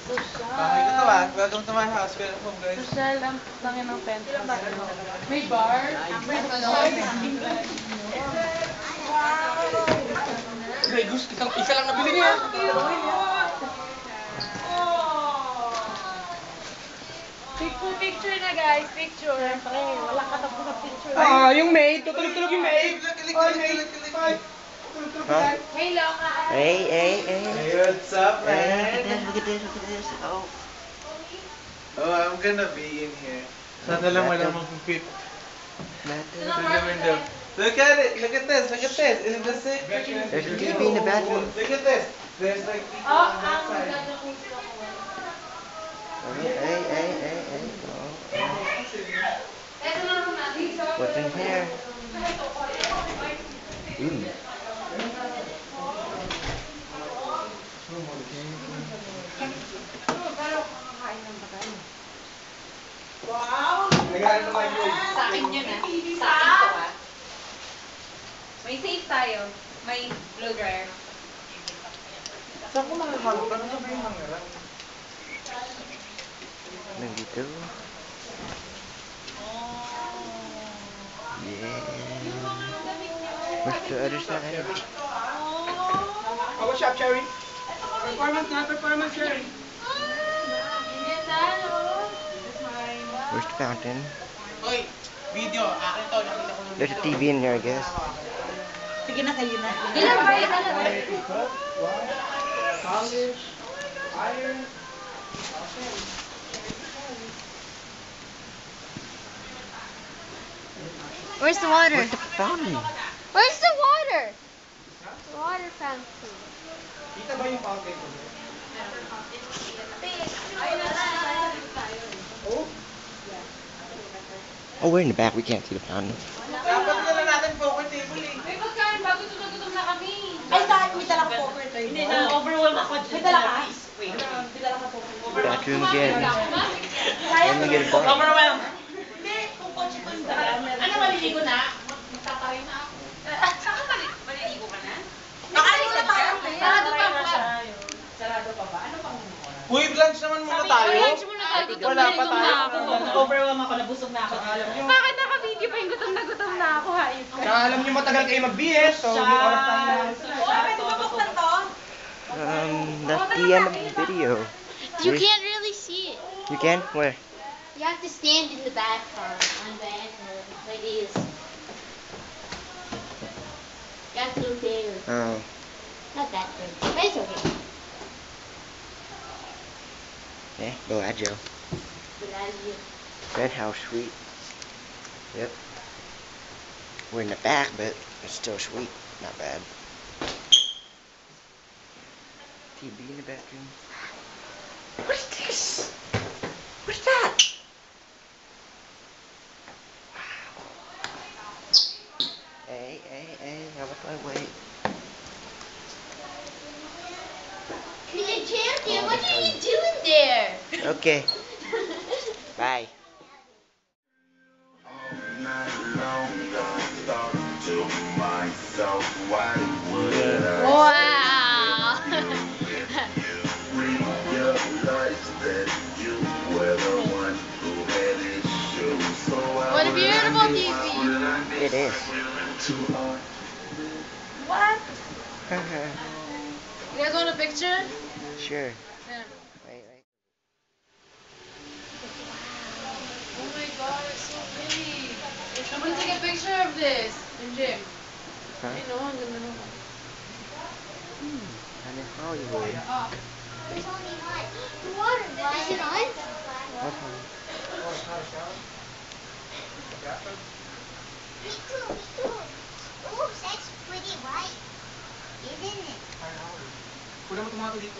Bahay ko to ah. Welcome to my house. Welcome home, guys. Social, ang langin ng penthouse. May bar. May gusto isa lang nabili niya. Picture na guys, picture. Siyempre, wala katapos na picture. Yung maid. Tutulog-tulog yung maid. Huh? Hey, Loka. Hey. Hey, what's up, man? Look at this. Oh. Oh, I'm gonna be in here. Sana lang wala mag-fit. Window. Look at it. Look at this. Isn't this sick? There's a TV in the bathroom. Look at this. There's like people Oh, on that side. Hey. Oh. What's in here? Wow! Nagalit na tayo. Sa akin yun ah. Sa akin to ah. May safe tayo. May blow dryer. Saan ko makakalo? Paano sa may hangaran? Nandito. Yeah. Where's the other side? What's up, Cherry? Performance, Cherry. Where's the fountain? Hoy, video. Akin to. Nakita ko There's a TV in here, I guess. Sige na kayo na. Ilan ba? Polish, iron. Where's the water? Where's the fountain? Where's the water? Water fountain. Kita ba yung fountain ko? Oh, we're in the back. We can't see the fountain. Dapat na lang natin poker table eh. May pagkain bago gutom na kami. Ay, sa akin may dala ka poker tayo. Hindi na, overwhelm ako. May dala ka? Wait. May dala ka poker. Bathroom again. Let me get a bar. Overwhelm. Hindi, kung kotse ko yung dala. Ano, maliligo na? Magtataray na ako. Saan ka maliligo ka na? Nakaligo na tayo. Sarado pa ba? Sarado pa ba? Ano pang Uy, lunch naman muna tayo. Lunch muna tayo. Gutom Wala na pa gutom tayo. na ako. Overwhelm ako, nabusog na ako. Bakit naka-video pa yung gutom na ako? Hayop ka. Kaya alam niyo matagal kayo mag-BS, so may oras tayo na. Pwede ba buksan to? That's the end of the video. You can't really see it. You can? Where? You have to stand in the back on the angle like this. You have to look there. Oh. Not that good. But it's okay. Yeah, Bellagio. But as you Penthouse suite. Yep. We're in the back, but it's still sweet. Not bad. TV in the bathroom. What is this? What's that? Wow. Hey, how about I wait? Hey, champion, what are you doing there? Okay. Bye. Wow. What a beautiful TV. It is. What? You guys want a picture? Sure. Yeah. Wait. Oh my god, it's so big. I'm gonna take a picture of this in gym. Huh? I know, ang ganda naman. I'm in Hollywood. There's only one. The water. Is it on? Okay. Oh, that's pretty white, isn't it? Kulang mo tomato dito.